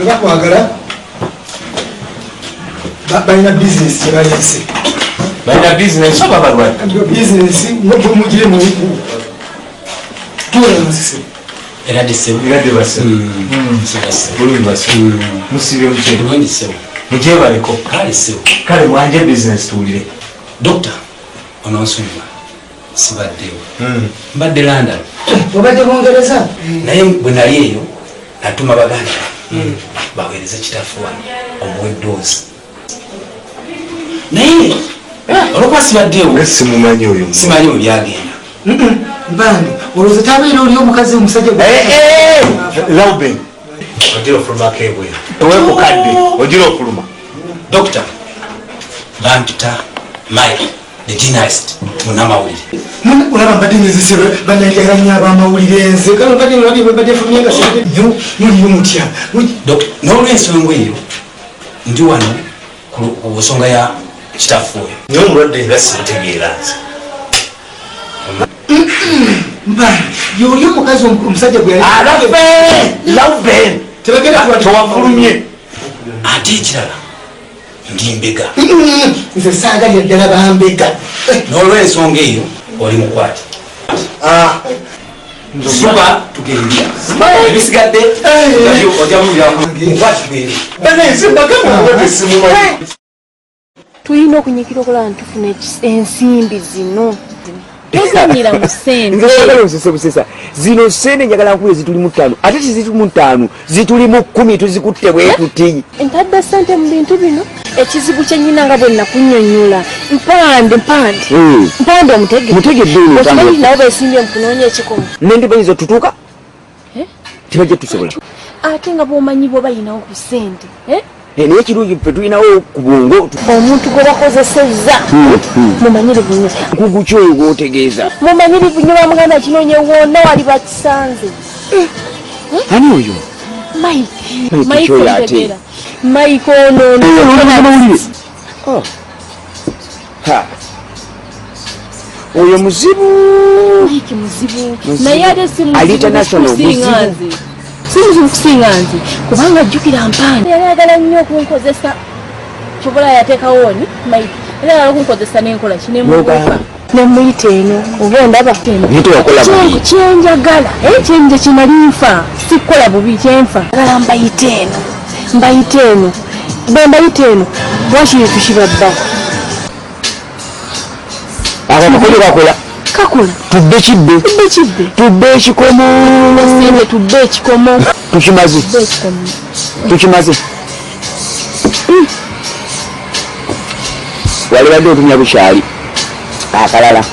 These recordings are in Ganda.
bakwagala balina bizinesi gyebalese balina bizinesi oba balwadde bizinesi mugire tuwenamasise eradde basebe bulungi basebe musibe mukyebulungi mugyebaleko kale mwanje bizinesi tuwulire dokita ononsonyiwa sibaddewo mbadde London obadde Bungereza naye bwe nali eyo natuma baganda baweereza kitaffe wano omuwa eddoozi naye olwokuba sibaddewo simumanyi oyo simanyi we byagenda bani olowooza tabeera oli omukazi omusajja Lauben ogira ofulumako ebweru tewekukadde ogira ofuluma dokita bampita Mike the journalist munamawulire olaba mbadde nyezesebwe banayagala nnyo abamawulire nze kale mbadde fulumye nga sente muliyo mutya n'olwensonga eyo ndi wano ku nsonga ya kitaffe oyo naye omulwadde nga sintegeera nze mbani yoli omukazi omusajja gwe Lauben tewafulumye ate ekirala ndi mbega nze saagalya ddala bambega n'olwensonga eyo oli mukwate suba tugende ebisigadde tulina okunyikira okulaba ntufuna ensimbi zino tozanyira mu sente busesa zino sente njagala nkule zituli mu 5 ate tizituli mu 5 zituli mu 10 tuzikutte bwe tuti ntadde sente mu bintu bino ekizibu kyenyina nga bwe nakunnyonnyola mpande mutegedde okimanyi nabo beesimbye mu kunoonya ekikomo nendi bayinza tutuuka tibajja tusobola ate nga bw'omanyi bwe bayinawo ku sente naye ekirungi ffe tulinawo ku bwongo omuntu gwe bakozesezza mumanyirivu nnyo nkugu kyoyo gwotegeeza mumanyirivu nnyo bamuganda kinonye wonna wali bakisanze ani oyo Mike otegeera Mike ono oyo muzibu Mike muzibu naye ate si muzibu kusinga nze kubanga jjukira mpande yayagala nnyo okunkozesa kyobola yateekawo ni Mike yayagala okunkozesa n'enkola kinemuuka nemuyita eno oba ondaba kyenjagala kyenje kinali nfa sikukola bubi kyenfa agala mbayita eno bwe mbayita eno bwakiri tukibabbako akakola kakola tubbe tubbe ekikomo sente tubbe ekikomo tukimaze wali badde otumya bukyali akalala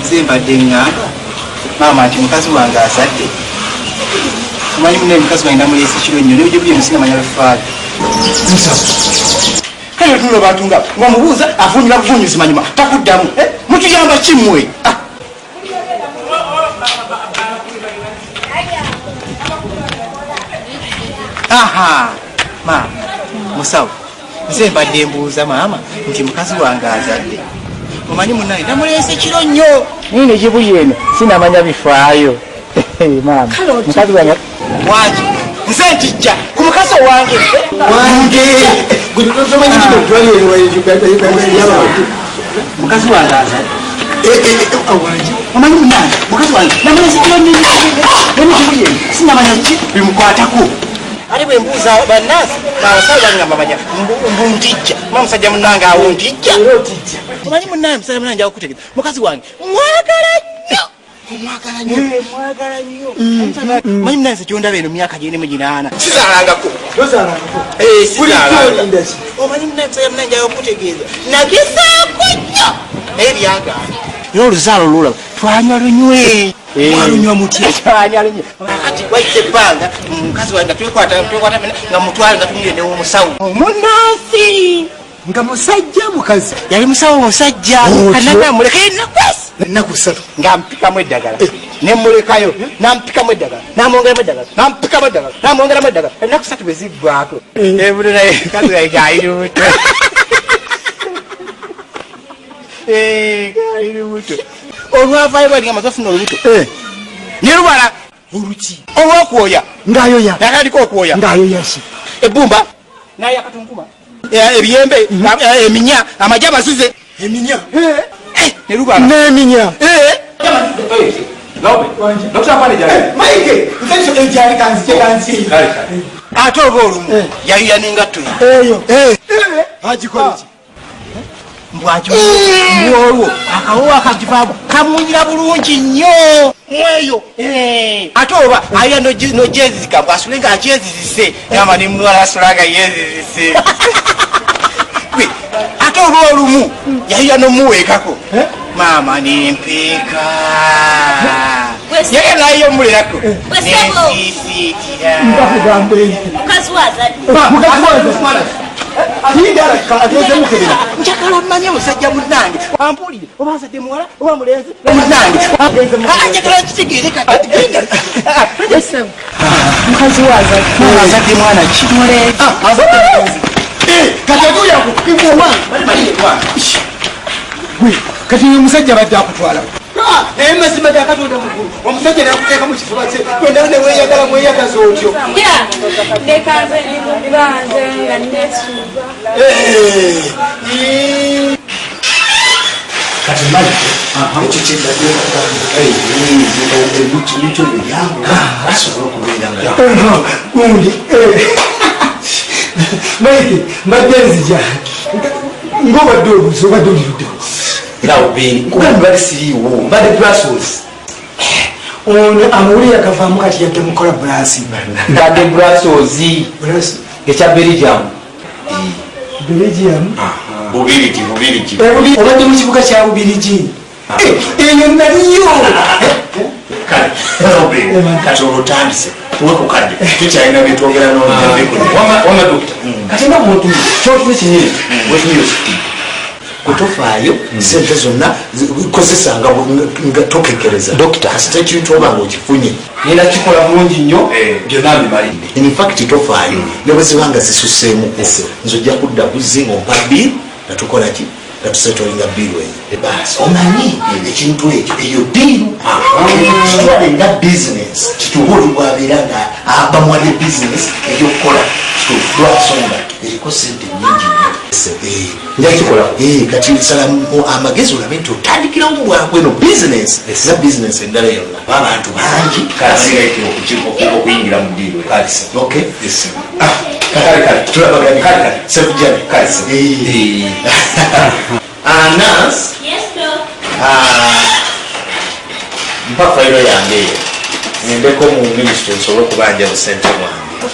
nze mbadde ngamba maama nti mukazi wange azadde omanyi munne mukazi wange namuleese kiro nnyo nebyo bye musinga manya bifaayo kale tuno bantu nga ngaomubuuza avunyira buvunyuzi manyuma takuddamu mukiyamba kimmwe maama musawo nze mbadde mbuuza maama nti mukazi wange azadde omanyi munnaye namuleese kiro nnyo naye nekibuye eno sinamanya bifaayo maama mukazi wange wange nze nkijja ku mukazi wange mukazi wange azadde omanyi munnaye mukazi wange namuleese kiro nnyo nekibuye eno sinamanya ki bimukwatako ate bwe mbuuza bannansi nabasawo bangamba manya mbuntijja ma musajja munnange awo ntijja omanyi munnaye musajja munnange akutegeeza mukazi wange mwagala nnyo manyi munnaye nze kyondaba eno myaka gyerimu 8 sizalangako omanyi munnaye musajja munnange akutegeeza nagezaako nnyo naye byagaana era oluzaalo lulaba twanywa lunywe mwalunywa mutya twanywa lunywe kati ebbanga mukazi wange twekwata nga mutwale nga tumugende omusawo omunansi nga musajja mukazi yali musawo musajja kanaga muleke nakwesi ennaku 3 nga mpikamu eddagala nemulekayo nampikamu eddagala namwongeramu eddagala nampikamu eddagala namwongeramu eddagala ennaku 3 beziggwako ebudo naye kazi wange ayiri mutwe ayiri mutwe olwavayo bali nga mazafuna olubuto nerubala oluki olwokwoya ngaayoya nakaliko okwoya ngaayoyaki ebbumba naye akatunkuma ebiyembe eminya amajja abasuze eminya nerubala n'eminya maike ekyali kanzi ate oba olumu yayoya n'engatto eyo agikoleki mbwolwo akawowo akagivaamu kamunyira bulungi nnyo mweyo ate oba ayira nojezizika bwasule nga akyezizise ama nimwalasula nga yezizise ate oba olumu yayira nomuweekako maama nempeeka yeye nayo mulirako nensisiitira njagala mmanye musajja munange ampulire oba nsadde muwala oba mulenzi munange njagala kitegeere mukazi azadde mwana ki kati omusajja badde akutwala naye mazima gakatonda mukulu omusajja nakuteeka mu kifuba kye wena neweyagala mweyagaza otyo ndekaze nimubanze nga nesuuba kati maji ekyo kyendaddeekyo ebyangu asobola okubeera nga gundi maike mbadde nzija ngobadde obuzi obadde oliruddewo Laubeni kugambi bali siriiwo mbadde Brussels ono amawulire agavaamu kati yadde mukola brasi mbadde Brussels ekya Belgium Bubirigi obadde mu kibuga kya Bubirigi eyo naliyo kati olutandise tuwekukadde tukyalina byetwogera n'owamadokita kati nga muntu kyotuwe kinyini wetunyositi kutofaayo sente zonna kozesa nga tokekereza kasita ekintu oba nga okifunye nina kikola bulungi nnyo byonna bimalidde infact tofaayo ne bwe ziba nga zisuseemuko nzojja kudda buzzi ng'ompa biiru natukolaki natusetolinga biiru eyo basi omanyi ekintu ekyo eyo biiru kitwale nga bizinesi kituholi bwabeera nga bamwalye bizinesi ekyokukola lwasonga eriko sente nyingi kati salamu amagezi olabe nti otandikirawo bwakweno bizinesi nga bizinesi endala yonna abantu bangi okuyingira mu ddiiro Anas mpa fayiro yange eyo ngendeko mu minisitule nsobole okubanja busente bwange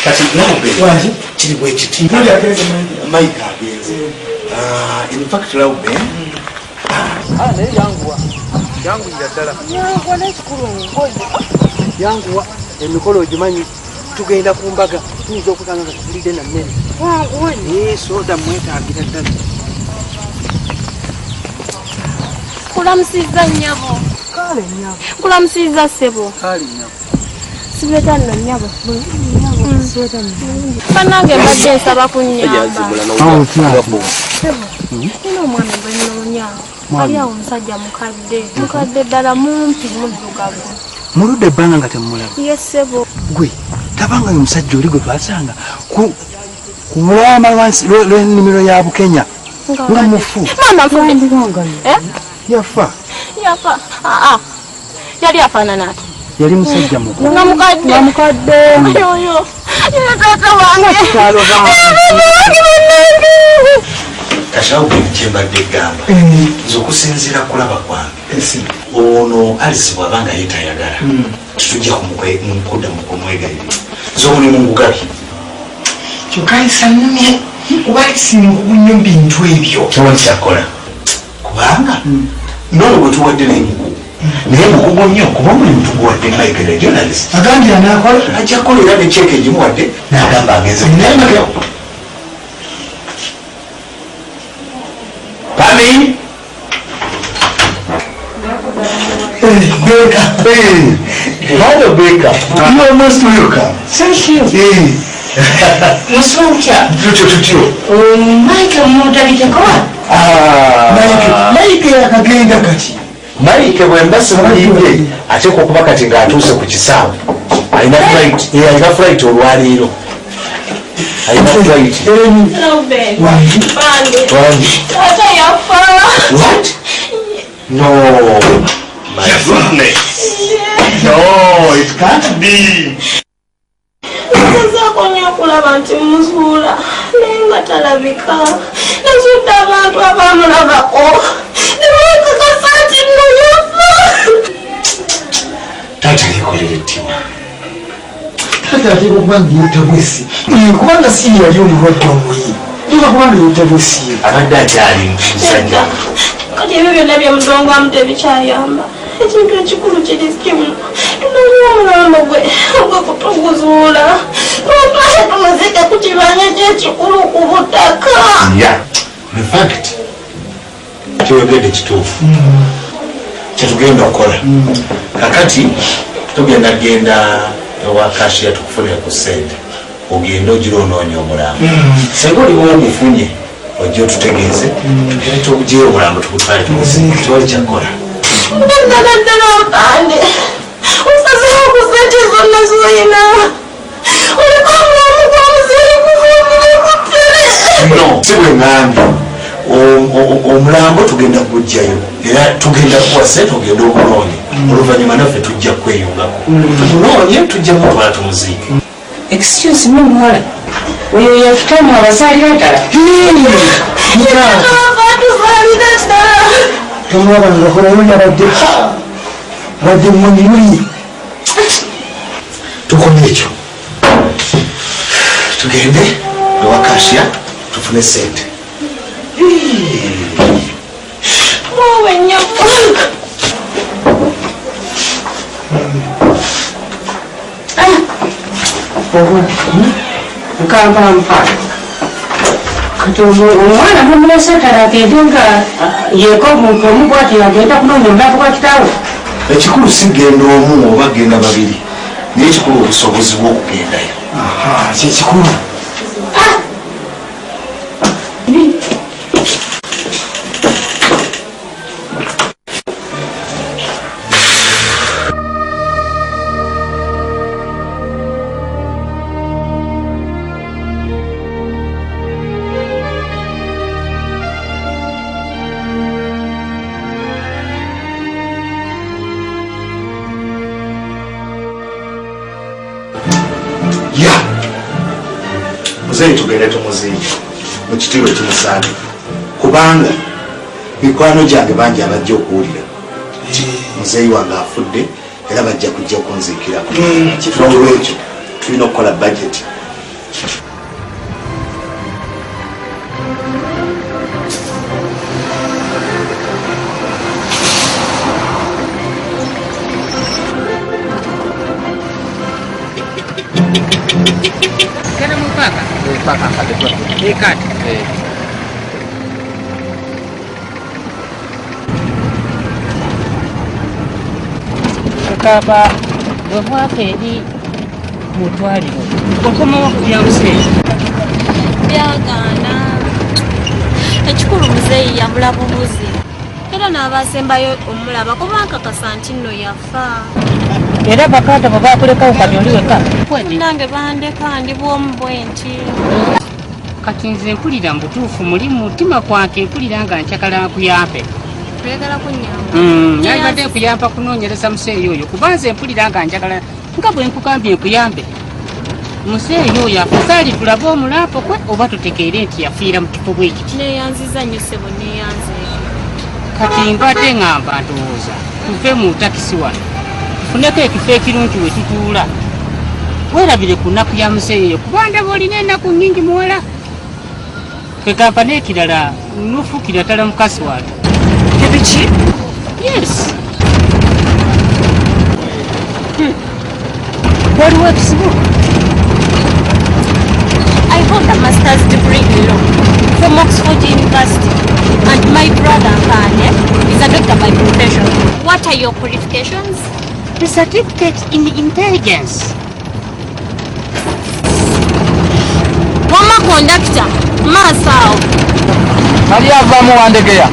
kati Laubeni kiri bwe kiti Mike agenze in fact Laubeni naye yanguwira ddala yanguwa emikolo ogimanyi tugenda ku mbaga tuyinza okusanga nga tugulidde na mmere soda mwetaagira ddala kulamusiza nnyabo kulamusiza ssebo sibeta nno nnyabo banange mbadde nsaba kunnyamba nina omwana gwenoonya ali awo omusajja mukadde ddala mumpi muddugavu muludde ebbanga nga temulaba ye ssebo gwe tabanga oyo omusajja oli gwe twasanga ku lwama lw'ennimiro ya Bukenya nga mufu yafa yali afaanana ati yali musajja mukulu nga mukadde oyo taata wange kashawo kyembadde egamba nze okusinziira kulaba kwange ono Alice bw'abanga yeetayagala tetujja kudda mu kumwegayirira nze omulimu ngugabi kyokka nsannumye kuba kisinga nnyo bintu ebyo tewali kyakola kubanga nono bwe tuwadde n'emikugu naye mukugu nnyo kuba omulimu tuguwadde Michael journalist agambye anaakola ajja kukolera ne kyeka egimuwadde n'agamba agenze Pami Baker. Hello Baker. You are most welcome. Thank you. Musoncha. Tutyo. Mike mutabitekoa. Mike akagenda kati. Mike bwembase mulinde ate kuba kati ng'atuuse ku kisaawe. Alina flight olwaleero. Hello, Ben. What? No. My goodness. No, it can't be. Kulaba nti muzuula naye nga talabika nasudde abantu abamulabako nebakakasa nti nno yafa. Taata yekolera ettima. Taata ateeka okuba ngiyutabwesi kubanga si yali omulwadde omuyi tuka kubanga yutabwesi abadde akyali musajja. Kati ebyo byonna bye mudongoamu tebikyayamba. Ekintu ekikulu kiri kimu tunaliwo omulambo gwe ogwekutuguzuula tutwale tumuzike ku kibanja kyekikulu ku butaka. In fact kyoyogedde kituufu kyetugenda okukola kakati tugenda ewa kashiya tukufunire ku ssente ogenda ogira onoonya omulambo senga oliwo ogufunye ojja otutegeeze tugerete obugira omulambo tukutwale tumuzike tewali kyakola. Ndadala mpande usazeho ku ssente zonna zoyina oliko omulamu gw'omuzeeyi guvuumire ku ttale. No si bwe ŋŋambye omulambo tugenda kugujjayo era tugenda kuwa ssente ogenda omunoonya oluvannyuma naffe tujja kweyungako tumunoonye tujja mutwala tumuziike. Excuse me muwala oyo yafutamu abazaalira ddala. Batuzaalira ddala. tomulabanga kolayonya badde munyuli tukomye ekyo tugende ewa kashiya tufune ssente. Wowe nnyoko. Nkamba mpala kati omwana mumulese ddala agende nga yeeko omuntu omukwati agenda kunoonya omulavu gwa kitaawe. Ekikulu si genda omu oba genda babiri naye ekikulu obusobozi bw'okugendayo. kyekikulu. Muzeeyi tugende tumuziike mu kitiibwa ekimusaana kubanga mikwano gyange bangi abajja okuwulira muzeeyi wange afudde era bajja kujja kunziikirako. N'olwekyo tulina okukola budget. Kaba bwe mwaka eri mutwaliro okomawo kubyamuseera byagaana. Ekikulu muzeeyi yamula bubuzi era n'abasembayo omulaba kubanga kasa nti nno yafa. era bakaata bwe bakulekawo kati oli weka Nange bandeka ndi bwomu bwe nti. kati nze mpulira mu butuufu muli mu mutima kwange mpulira nga nkyagala nkuyambe. Oyagala kunnyamba? Nalibadde nkuyamba kunoonyereza museeyi oyo kuba nze mpulira nga njagala nga bwe nkugambye nkuyambe. Museeyi oyo afuzali tulabe omulambo gwe oba tutegeere nti yafiira mu kifo bwe kiti. Neeyanziza nnyo ssebo neeyanze. Kati mbadde ŋŋamba ndowooza tuve mu takisi wano tufuneko ekifo ekirungi we tutuula weerabire ku nnaku ya museeyi eyo kuba ndaba olina ennaku nnyingi muwala. kampani ekirala nufukira ddala mukasi wange. Ebiki? Yes. Waliwo ekizibu? I hold a master's degree in law from Oxford University, and my brother Kanye is a doctor by profession. What are your qualifications? The certificate in intelligence. Wama conductor, Masao. Maria vamu wandegeya.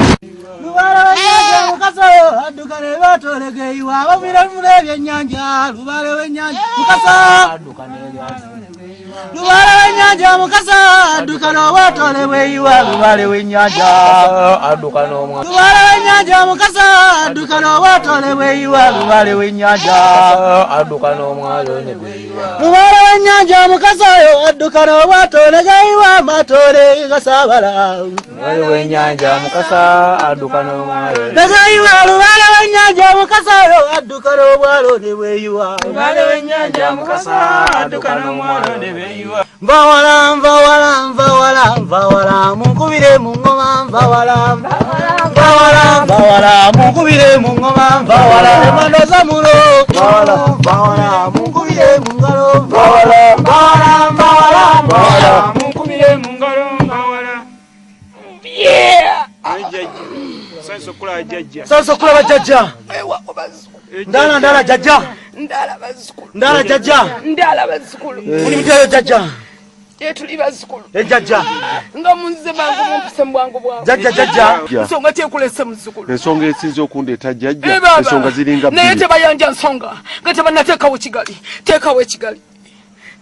Lubale w'ennyanja mukasa addukano watole bweyiwa lubale w'ennyanja addukano mwa lubale w'ennyanja mukasa addukano watole bweyiwa lubale w'ennyanja addukano mwalo ne bweyiwa lubale w'ennyanja mukasa addukano watole bweyiwa matole gasabala lubale w'ennyanja mukasa addukano mwalo ne bweyiwa lubale w'ennyanja mukasa addukano mwalo ne bweyiwa lubale w'ennyanja mukasa addukano mwalo ne bweyiwa Vawala, vawala, vawala, vawala, mukubire mungoma, vawala, vawala, vawala, mukubire mungoma, vawala, emanoza mulo, vawala, vawala, mukubire mungalo, vawala, vawala, vawala, vawala, mukubire mungalo, vawala. Yeah! Sasa kula bajaja. Ndala jaja. Ndala bazukulu. Ndala jaja. Ndala bazukulu. Uli mtayo jaja. Tuli bazukulu. Jaja. Nga munze bangu mumpise mbwangu bwangu. Jaja. Nsonga tekulese muzukulu. Ensonga esinze okundeta jajja. Ensonga ziringa bbiri. Naye tebayanja nsonga. Nga tebannateekawo Kigali. Teekawo Kigali.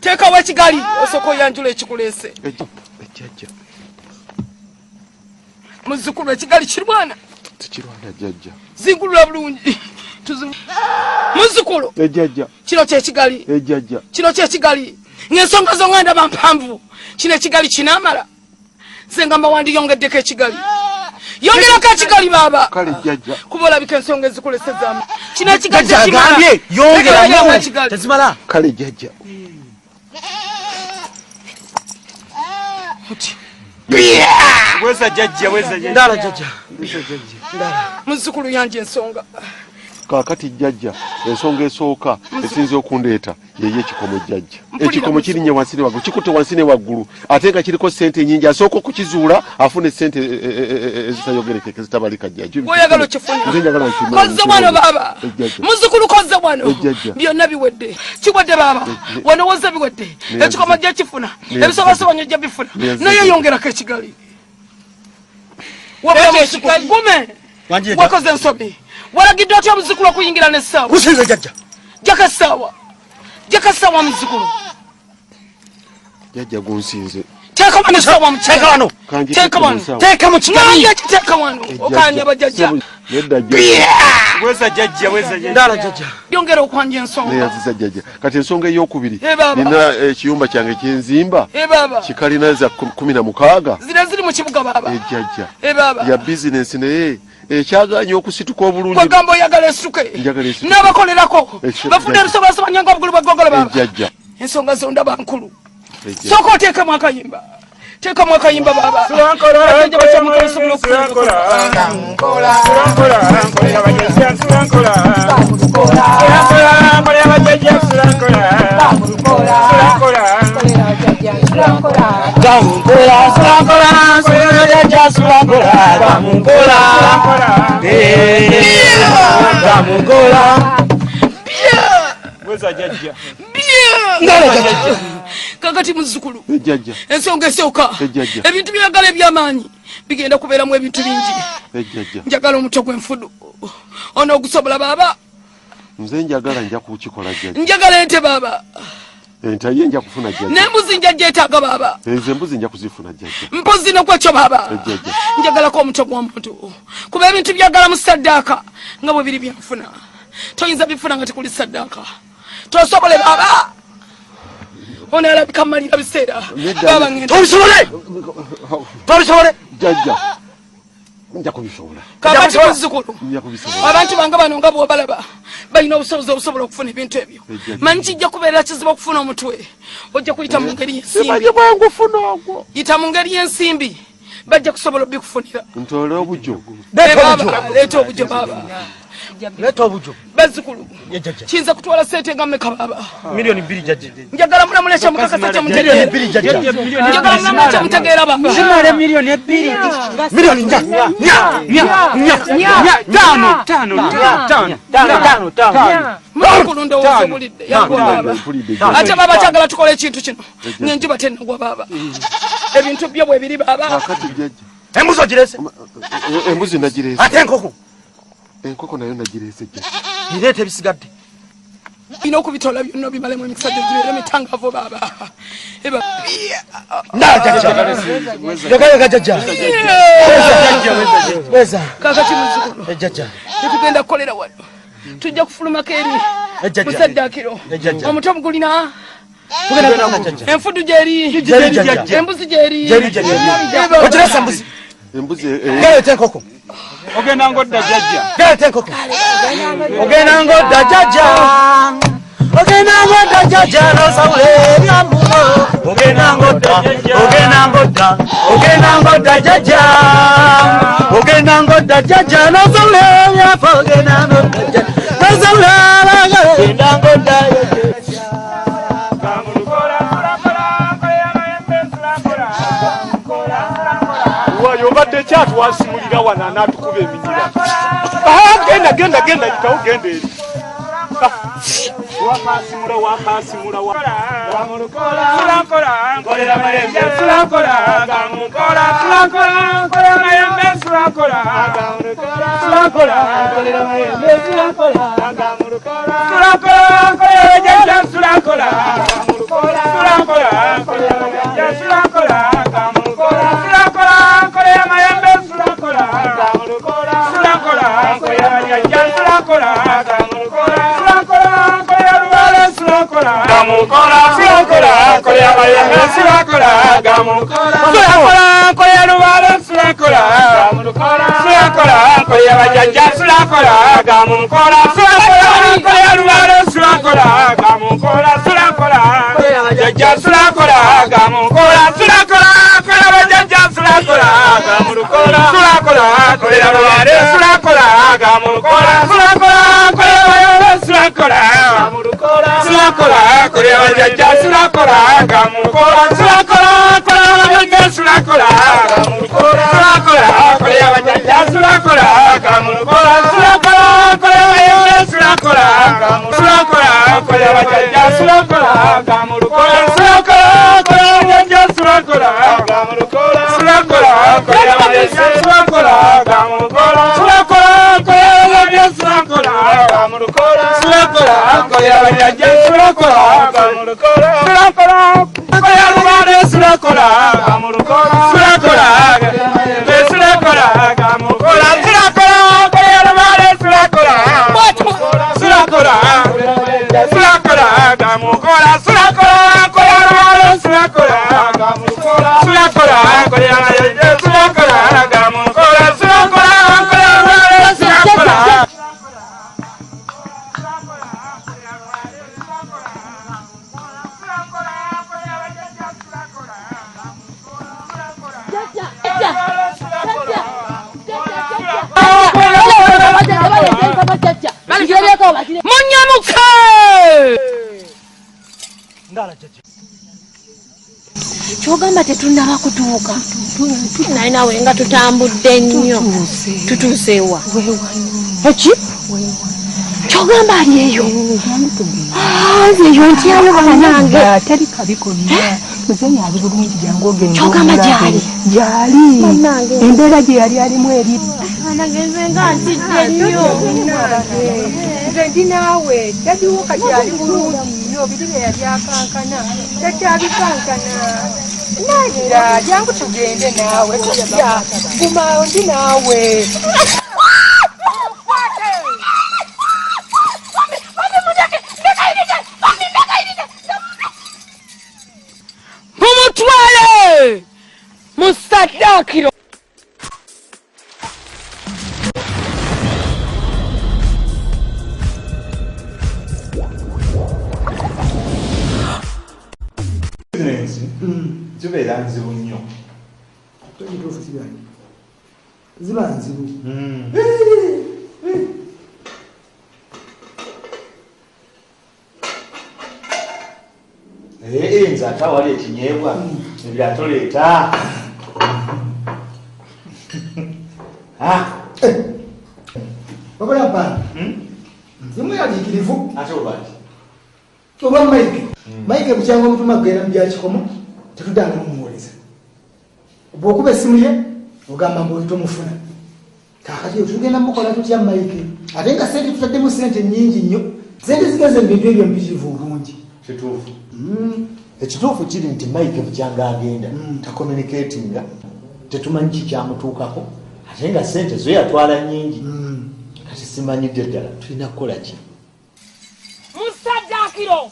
Teekawo Kigali. Osooka oyanjula ekikulese. Jajja. Muzukulu Kigali kirwana. Tikirwana jajja. Zingulula bulungi. Muzukulu. Jajja. Kino kye Kigali. Jajja. Kino kye Kigali. Ngensonga zo nganda bampanvu. Kino Kigali kinamala. Zengamba wandi yongeddeko Kigali. Yongerako Kigali baba. Kale jajja. Kubola bika ensonga ezikulesezaamu. Kino Kigali kimala. Yongera nyawe. Tazimala. Kale jajja. Weza jajja. Ndala jajja. Muzukulu yanje ensonga. Kakati jajja ensonga esooka esinze okundeeta yeye ekikomo jajja. Ekikomo kirinye wansi ne waggulu. Kikutte wansi ne waggulu. Ate nga kiriko ssente nnyingi asooka okukizuula afune ssente ezitayogerekeka ezitabalika jajja. Oyagala okifuna. Nze njagala nkifune. Kozze wano baba. Muzukulu kozze wano. Byonna biwedde. Kiwedde baba. Wano wozze biwedde. Ekikomo jja kifuna. Ebisobosobonyo jja bifuna. Naye yongerako Kigali. Wabula Kigali. Gume. Wakoze ensobi. Walagidde otya muzukulu okuyingira n'essaawa. Kusinze jajja. Jaka ssaawa muzukulu. Jajja gunsinze. Teeka wano essaawa mukyeka wano. Teeka wano. Teeka mu Kigali. Teeka wano. Okaanya bajjajja. Nedda jajja. Weza jajja. Ndala jajja. Yongera okwanja ensonga. Neyaziza jajja. Kati ensonga ey'okubiri. Baba. Nina ekiyumba kyange kyenzimba. Baba. Kikalina za 16. Ziri mu kibuga baba. Jajja. Baba. Ya business naye ekyaganya okusituka obulungi. Kwagamba oyagala esituke. N'abakolerako. Bafuna ebisobola nga obugulu bw'eggogolo baba. Jajja. Ensonga zo ndaba nkulu. Sooka oteekamu akayimba. Teekamu akayimba baba. Kakati muzukulu. Ejjajja. Ensonga esooka. Ejjajja. Ebintu byagala eby'amaanyi bigenda kubeeramu ebintu bingi. Ejjajja. Njagala omutwe gw'enfudu. Ono ogusobola baba. Nze njagala nja kukikola jjajja. Njagala ente baba. Ente ye nja kufuna jjajja. N'embuzi nja gyetaaga baba. Nze embuzi nja kuzifuna jjajja. Mpozi n'okwekyo baba. Ejjajja. Njagalako omutwe gw'omuntu. Kuba ebintu byagala mu ssaddaaka nga bwe biri byenfuna. Toyinza bifuna nga tekuli ssaddaaka. Tosobole baba. Ono alabika mmalira biseera. Baba ngenda. Tobisobole. Jjajja. Nja kubisobola. Kakati muzukulu. Nja kubisobola. Abantu bange bano nga bw'obalaba balina obusobozi obusobola okufuna ebintu ebyo. Manyi kijja kubeera kizibu okufuna omutwe. Ojja kuyita mu ngeri y'ensimbi. Simanyi bwangu funa ogwo. Yita mu ngeri y'ensimbi. bajja kusobola obikufunira ntole obujo leeta obujo baba leeta obujo bazzukulu kiyinza kutwala sente nga mmeka baba milioni 2 jajja njagala mulemulecha mukakasa kya mutegeera njagala mulemulecha mutegeera baba simale milioni 2 milioni nya mukulu ndowooza bulidde baba ate baba kyagala tukole ekintu kino ngenjuba tennagwa baba ebintu byo bwe biri baba embuzi ogirese embuzi nagirese ate enkoko nayo nagirese ireeta ebisigadde ina okubitoola byonna bimalemu emikisa gyo gibeere mitangavu baba jagayaga jajja kakati muzzukulu tetugenda kukolera wano tujja kufulumako eri musaddakiro omuto mugulina enfudu gyeri embuzi gyeri ogiresa embuzi embuzi galeeta enkoko ogenda ngodda jajja galeeta enkoko ogenda ngodda jajja ogenda ngodda jajja nosawula ebyamuno ogenda ngodda jajja ogenda ngodda jajja nosawula ebyafa ogenda ngodda jajja nosawula abagala ogenda ngodda obadde kyatuwasimulira wana n'atukuba eminyira genda yitawo genda eri wakasimula nkolera mayembe sulakola gamukola nkolera mayembe sulakola nkolera mayembe sulakola nkolera jajja sulakola nkolera jajja sulakola nkolera mayembe sulakola kyogamba tetunaba kutuuka naye nawe nga tutambudde nnyo tutuuseewa eki kyogamba ali eyo eyo ntyayo banange teri kabi konna muzenya ali bulungi jangu ogenda kyogamba gyali embeera gye yali alimu eri anagenze nga ntidde nnyo nze ndi naawe tadiwo kati ali bulungi nnyo biribe yali akankana tekyabikankana nagira jangu tugende naawe tujja gumaawo ndi naawe mumutwale musaddakiro zibeera nzibu nnyo ziba nzibu nze ate awali ekinyeebwa ebyatoleeta bakola mpana zimu yaliikirivu ate obaki oba maike bukyanga omutuma kugenda mu gyakikomo tetudanga mumuwoleza bwokuba essimu ye ogamba mbu oli tomufuna kakati tugenda mukola tutya maike ate nga sente tutaddemu sente nyingi nnyo sente zigeze mu bintu ebyo mpitirivu obungi kituufu ekituufu kiri nti maike bukyanga agenda takommunikatinga tetumanyi kikyamutuukako ate nga sente zo yatwala nyingi kati simanyidde ddala tulina kukola ki musaddaakiro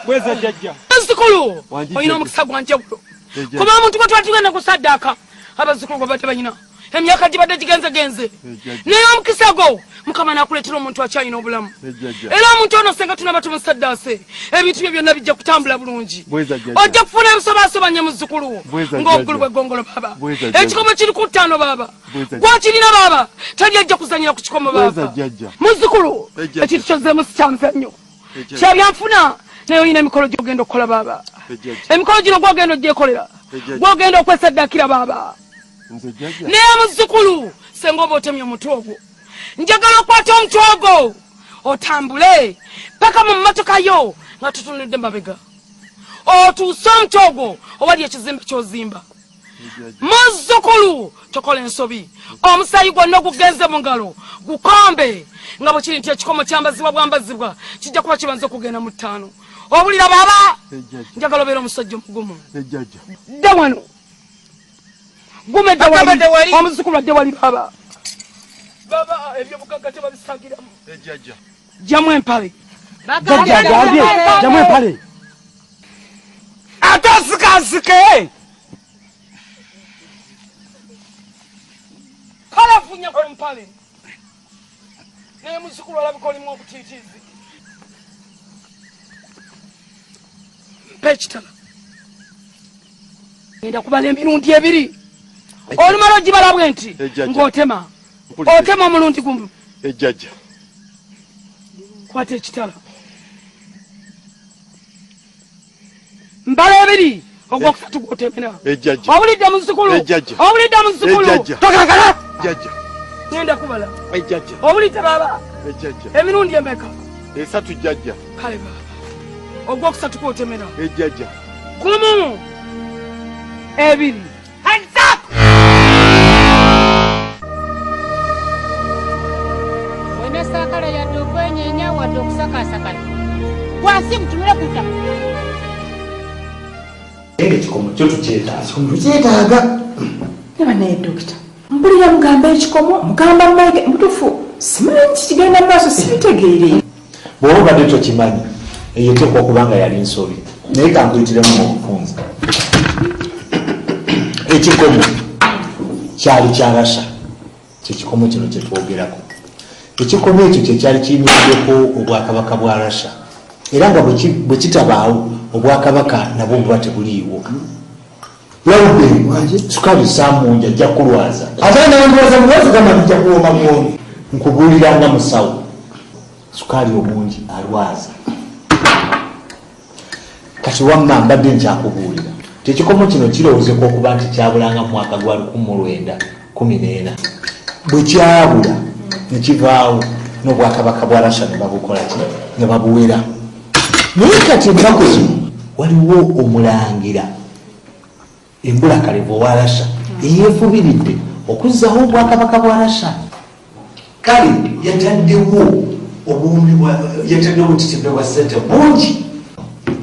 Bweza jajja Azukulu oyina omukisa gwanjawulo kuba omuntu gwe tuba tugenda kusaddaaka abazukulu gwe badde balina emyaka gibadde gigenzegenze naye omukisa gwo mukama nakuleetera omuntu akyalina obulamu era omuntu ono senga tunaba tumusaddaase ebintu bye byonna bijja kutambula bulungi ojja kufuna ebisobaasobanya muzzukulu ng'obugulu bw'eggongolo baaba ekikomo kiri ku ttaano baaba gwakirina baaba tali ajja kuzanyira ku kikomo baaba muzzukulu ekintu kyozzeemu sikyamuzannyo kyabyanfuna naye olina emikolo gy'ogenda okukola baaba emikolo gino gwogenda ogyekolera gwogenda okwesaddaakira baaba naye muzzukulu senga oba otemye omutwe ogwo njagala okwata omutwe ogwo otambule paka mu mmotoka yo nga tutunudde mabega otuuse omutwe ogwo owali ekizimbe ky'ozimba muzzukulu tokola ensobi omusaayi gwonna ogugenze mu ngalo gukombe nga bwe kiri nti ekikomo kyambazibwa bwambazibwa kijja kuba kibanza okugenda mu ttaano obulira baaba njagala obeera omusajja omugumu dda wano gume dda wali omuzzukulu adde wali baaba baba ebyobugagga tebabisagiramu jamu empale jamu empale atasikasike kala funya ku mpale naye muzzukulu olabika olimu obutiitiizi mpa ekitala genda kubala emirundi ebiri olumala ogibala bwe nti ng'otema otema omulundi gumu ejjajja kwata ekitala mbala ebiri ogwokusatu gwotemera obulidde muzzukulu obulidde muzzukulu tokakala ngenda kubala obulidde baaba emirundi emeka esatu jjajja kale baaba ogwokusatu gwotemera ejjajja gumu ebiri sakala yadde okwenyenya wadde okusakasakala wansi mutumire kuta ekikomo kyo tukyetaaga neba naye dokita mpulira mugamba ekikomo mugamba maike mutufu simanyi kikigenda maaso sibitegeere bw'oba obadde tokimanyi eyo teekwa okubanga yali nsobi naye kankuyitiremu mu bufunza ekikomo kyali kyarasha kyekikomo kino kyetwogerako ekikomo ekyo kyekyali kiyimiriddeko obwakabaka bwa rasha era nga bwe kitabaawo obwakabaka nabwo buba tebuliiwo lawudde sukali samunja ajja kulwaza ate nandwaza mulwazi gamba bijja kuwoma bwoni nkubuuliranga musawo sukali omungi alwaza kati wamma mbadde nkyakubuulira tekikomo kino kirowoozeko okuba nti kyabulanga mu mwaka gwa 1914 bwe kyabula nekivaawo n'obwakabaka bwa rasha ne babukola ki ne babuwera naye kati ennaku zino waliwo omulangira embulakalevu owa rasha eyeefubiridde okuzzaawo obwakabaka bwa rasha kale yataddewo obutitibwe bwa ssente bungi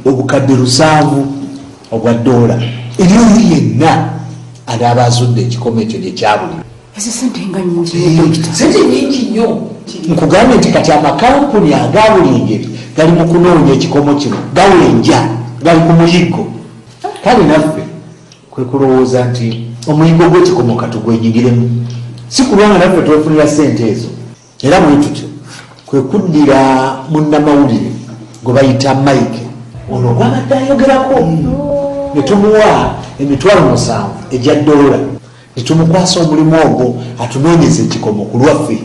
obukadde 700 obwa $. Eriyo yenna anaaba azudde ekikomo ekyo gyekyabuli ezo sente nga nyingi sente nyingi nnyo. Nkugambye nti kati amakampuni aga buli ngeri gali mu kunoonya ekikomo kino gawenja gali ku muyiggo. Kale naffe kwe kulowooza nti omuyiggo gw'ekikomo katugwenyigiremu, si kulwanga naffe twefunira sente ezo. Era bwe tutyo kwe kuddira munnamawulire gwe bayita Mike ono gwabadde ayogerako ne tumuwa $7,000 egya $. Ne tumukwasa omulimu ogwo atunoonyeza ekikomo ku lwaffe.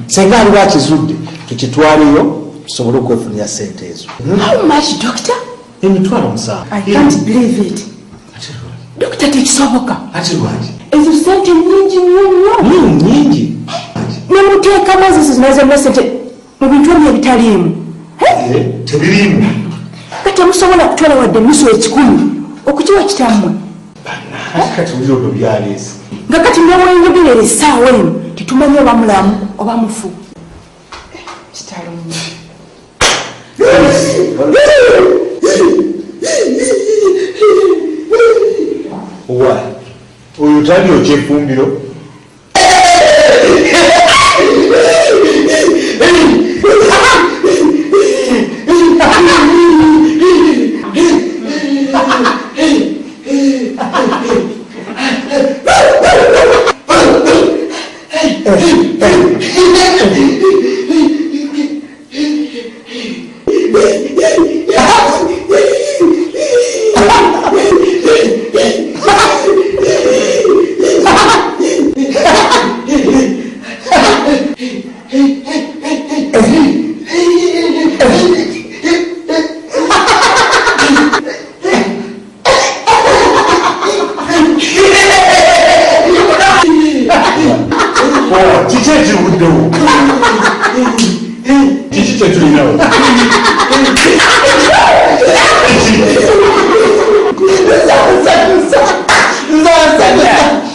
Senga aliwo akizudde tukitwaleyo tusobole okwefunira sente ezo. How much, doctor? $7,000. I can't believe it. Doctor, tekisoboka. Ati lwaki? Ezo sente nyingi nnyo. Nyingi. Ne muteekamu ezo zonna sente mu bintu ebyo ebitaliimu. Tebiriimu. Kati musobola kutwala wadde nusu ekikumi okukiwa kitammwe. Kati uliro byo byaleese. Nga kati newenjogerera essaawa eno tetumanyi oba mulamu oba mufu. Kitalo nnyo. Owa oyo tali okyefumbiro.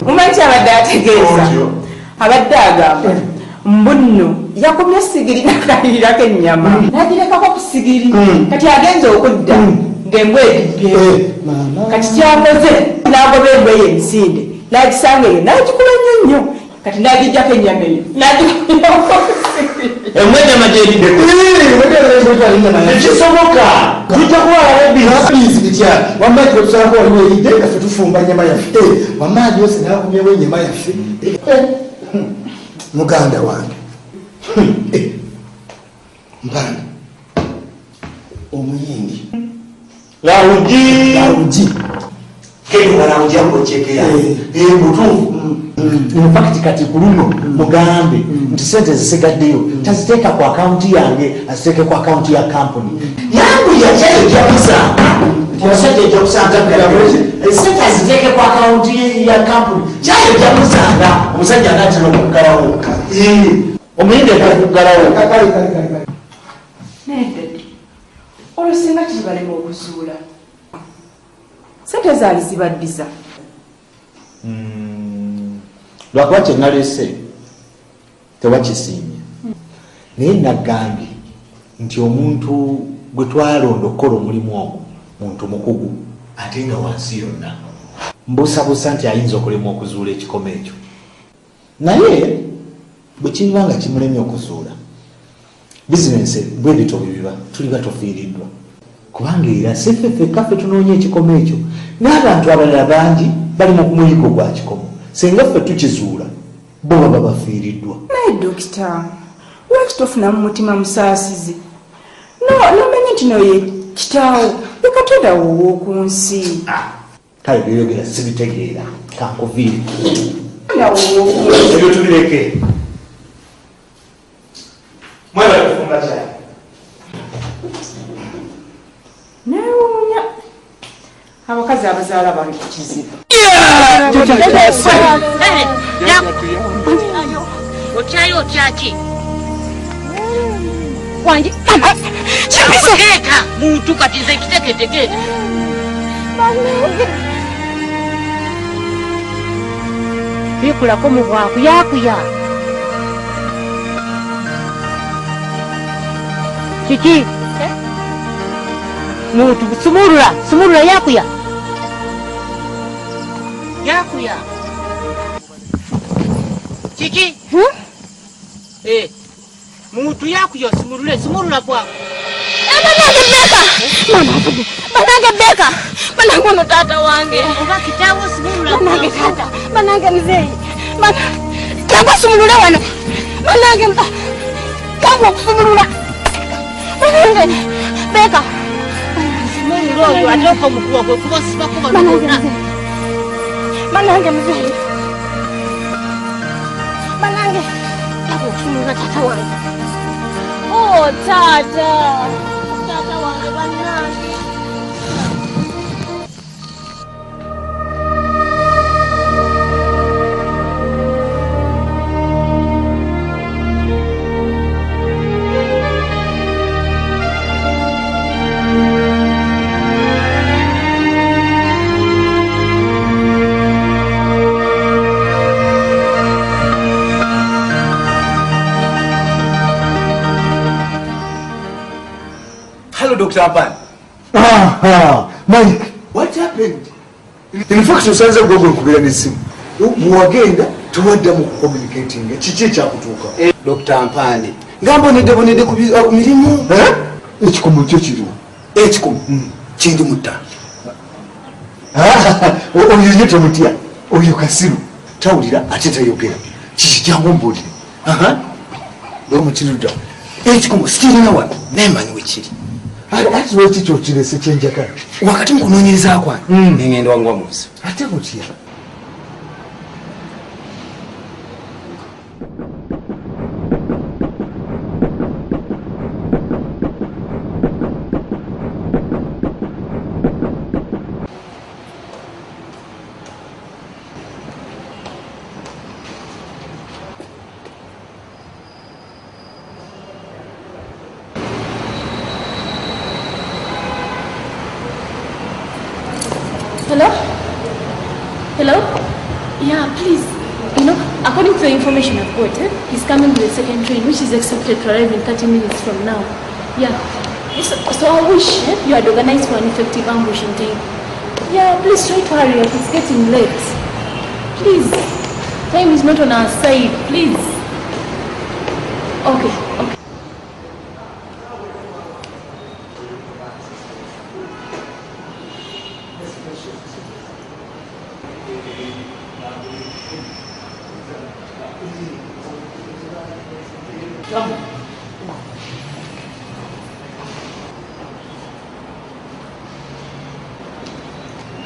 Umanchi abadde ategeeza abadde agamba mbunno yakomya sigiri nakalirirako ennyama nagirekako ku sigiri kati agenza okudda ng'embwa edibbye kati kyakoze n'agoba embwa emisinde n'agisanga eyo n'agikuba nnyo nnyo kati n'agijjako ennyama eyo n'agikubyako embwa ennyama gyeriddeko ekisoboka tujja kuwalabiizibitya wammaji wetusangako waliwo eridde gaffe tufumba nyama yaffe wammaji ose nakumyewo enyama yaffe muganda wange mpanda omuyindi lawuji kelawuji akocekeya mutuufu infacti kati kuluno mugambe nti sente zisigaddeyo taziteeka ku akaunti yange aziteeke ku akaunti ya kampuni yangu yakyayo gyakusanga omusajja ejyakusanga sente aziteeke ku akaunti ya kampuni kyayo gyakusanga omusajja anatera okugalawo omuyindi ekakugalawo nedde olusinga kibalema okuzuula sente zaali zibaddiza lwakuba kyenaleese tewakisiimye naye nagambye nti omuntu gwe twalonda okukola omulimu ogwo muntu mukugu ate nga wansi yonna mbusabusa nti ayinza okulemwa okuzuula ekikomo ekyo naye bwe kiba nga kimulemye okuzuula bizinensi bwe bito bwebiba tuliba tofiiriddwa kubanga era sifefe kaffe tunoonya ekikomo ekyo n'abantu abalala bangi bali mu muyigo gwa kikomo senga ffe tukizuula bo baba bafiiriddwa naye dokita lwaki tofunamu mutima musaasizi nomanyi nti noye kitaawo ye katonda woowo ku nsi kale byeyogera sibitegeera kankuviiri ebyo tubireke mwebale kufumba kyali newuunya abakazi abazaala bali ku kizibu otyayo otyaki teeka muntu kati nze kiteketegeera bikulako mu bwakuyakuya kiki muntu sumurula yakuya kiki muntu yakuya sumurula kwa Manange beka. Manange ono tata wange. Oba kitabu sumurula. Manange tata. Manange mzee. Tangu sumurula wano. Manange mta. Tangu sumurula. Manange beka. Sumurula oyo atoko mukuwa kwe kuba siba kuba nona. Manange mzee. Manange. Tangu sumurula tata wange. Oh tata. Tata wange manange. Dr. Apan. Mike, what happened? In fact, usanze gogo kubira nisimu. Muwagenda tuwadda mu communicating. Chichi cha kutuka. Dr. Ampani. Ngambo nedde ku mirimu. Ekikomo kyo kiriwo. Ekikomo. Kindi mutta. Oyo yete mutya. Oyo Kasiru. Tawulira ate tayogera. Chichi jangu mbulire. Ndo mukiruda. Ekikomo sikirina wano. Nemanyi wekiri. Ati weki kyokirese kyenjagala wakati mukunoonyereza kwano nengenda wangu wamubuza ate kutya Hello? Hello? Yeah, please. You know, according to the information I've got, he's coming with the second train, which is expected to arrive in 30 minutes from now. Yeah. So I wish you had organized for an effective ambush in time. Yeah, please try to hurry up. It's getting late. Please. Time is not on our side. Please. Okay.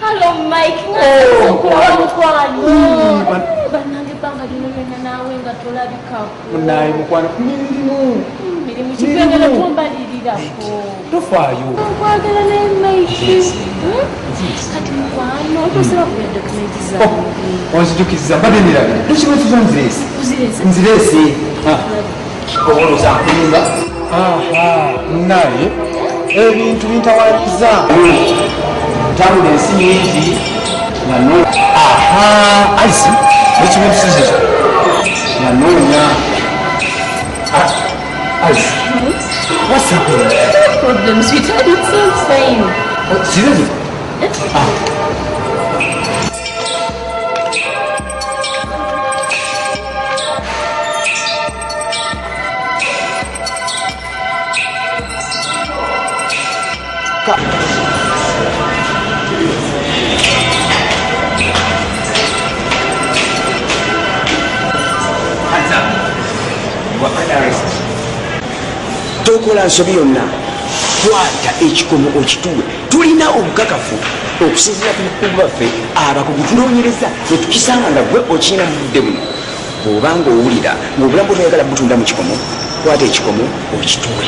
Hello, Mike. Banange banga linolena nawe nga tolabikako. Munaye mukwano kumirimu. Mirimu kipengera tombalirako. Tofaayo. Nkwagala naye Mike. Kati mukwano tosaba kuya dokumenti zange. Onzijukiza mbadde ndirabira. Tukimutuza nziresi. Nziresi. Oboloza nkulimba. Munaye ebintu bintawaaniza. Tabula ensi nyingi nanoonya aisi ekibintu sizezo nanoonya aisi what's happening? No problem, sweetheart, it's all fine. Seriously? Tokola nsobi yonna kwata ekikomo okituwe tulina obukakafu okusinzira ku bukugu baffe abakugu tunoonyereza netukisanga nga gwe okirina mu budde buno bw'obanga owulira ng'obulamu bw'oyagala butunda mu kikomo kwata ekikomo okituwe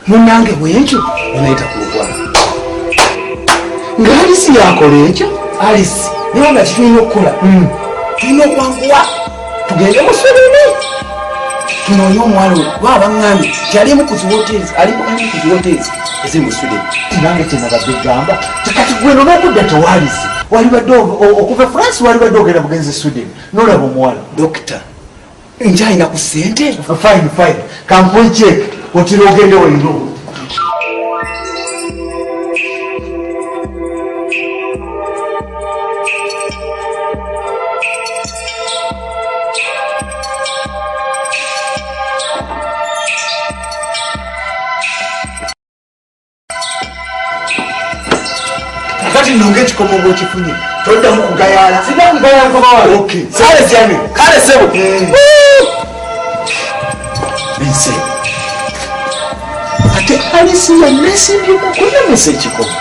munange bwekyo onayita kulugwana nga alisi yakola ekyo alisi naye nga kitulina okukola tulina okwanguwa tugende musoleni tunoonye omuwala oyo lwabaŋŋambye kyalimu ku ziwotezi eziri mu Sweden nange kyenabadde gamba tekati gweno n'okudda tewalizi wali badde okuva France wali badde ogenda bugenzi Sweden n'olaba omuwala dokita nja alina ku ssente fine kampoyi check otira ogende waino kati nonge ekikomo bwekifunye toddamu kugayala kale sebo ense ate alisi yonna esimbyemu kunemesa ekikomo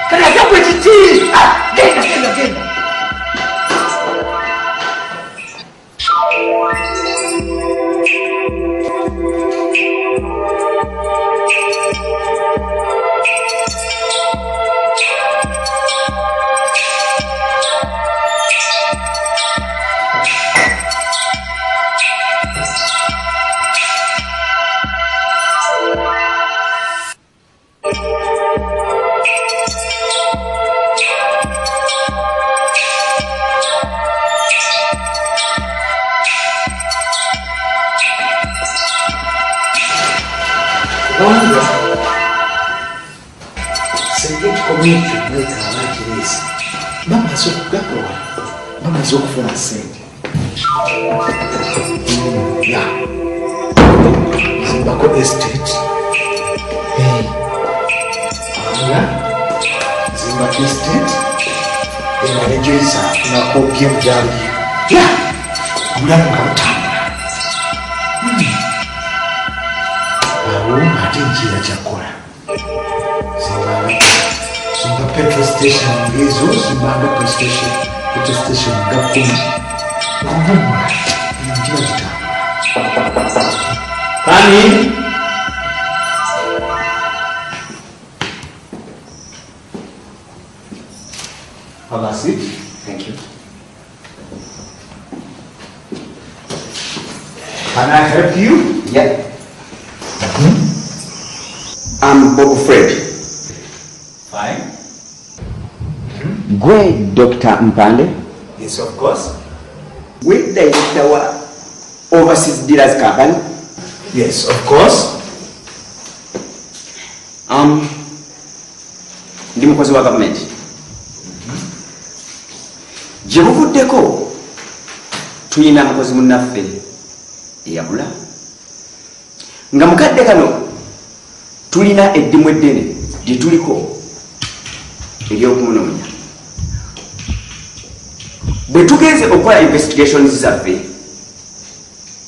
kale ate bwekiti genda bamaze okufuna sente zimbako estate zimbako estate enanejoisa nako BMW obulamu nga butambula awo ate nkiira kyakola zimba petrol station ngezo zimbanga petrol station nga 10 okuvumula nkiba kitambula kani have a seat. Thank you. Can I help you? Yeah. I'm Bob Fred. Fine. Gwe Dr. Mpande? Yes, of course. Gwe director wa Overseas Dealers Company? Yes, of course. Ndi mukozi wa government. Gye buvuddeko tulina mukozi munnaffe eyabula nga mukadde kano tulina eddimu eddene lye tuliko ery'okumunoonya bwe tugenze okukola investigations zaffe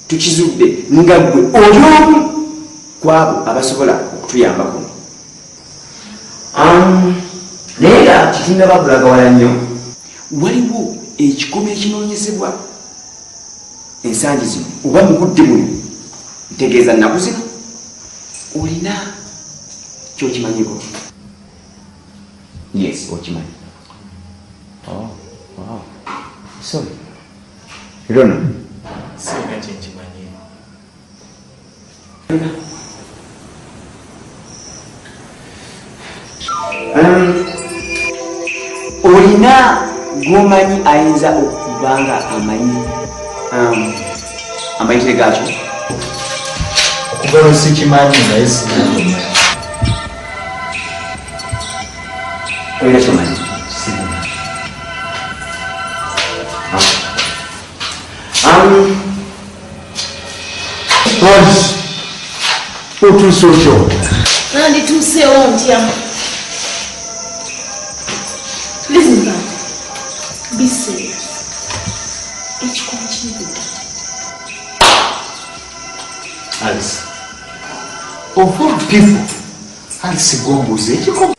tukizudde nga gwe oli omu ku abo abasobola okutuyambako naye nga kitunda babulagawala nnyo waliwo ekikomo ekinoonyezebwa ensangi zino oba mugudde muno ntegeeza nnaku zino olina kyokimanyiko yes okimanyi sorry rono sina kyenkimanyi olina gomanyi ayinza okubanga amanyi amayitire gakyo okugalo sikimanyi naye sinamanyi olina kyomanyi otuuse otyo nandituuseewo ntya lizinga bise ekikomo kiyigudde Alice, of all people, Alice gombuze ekikomo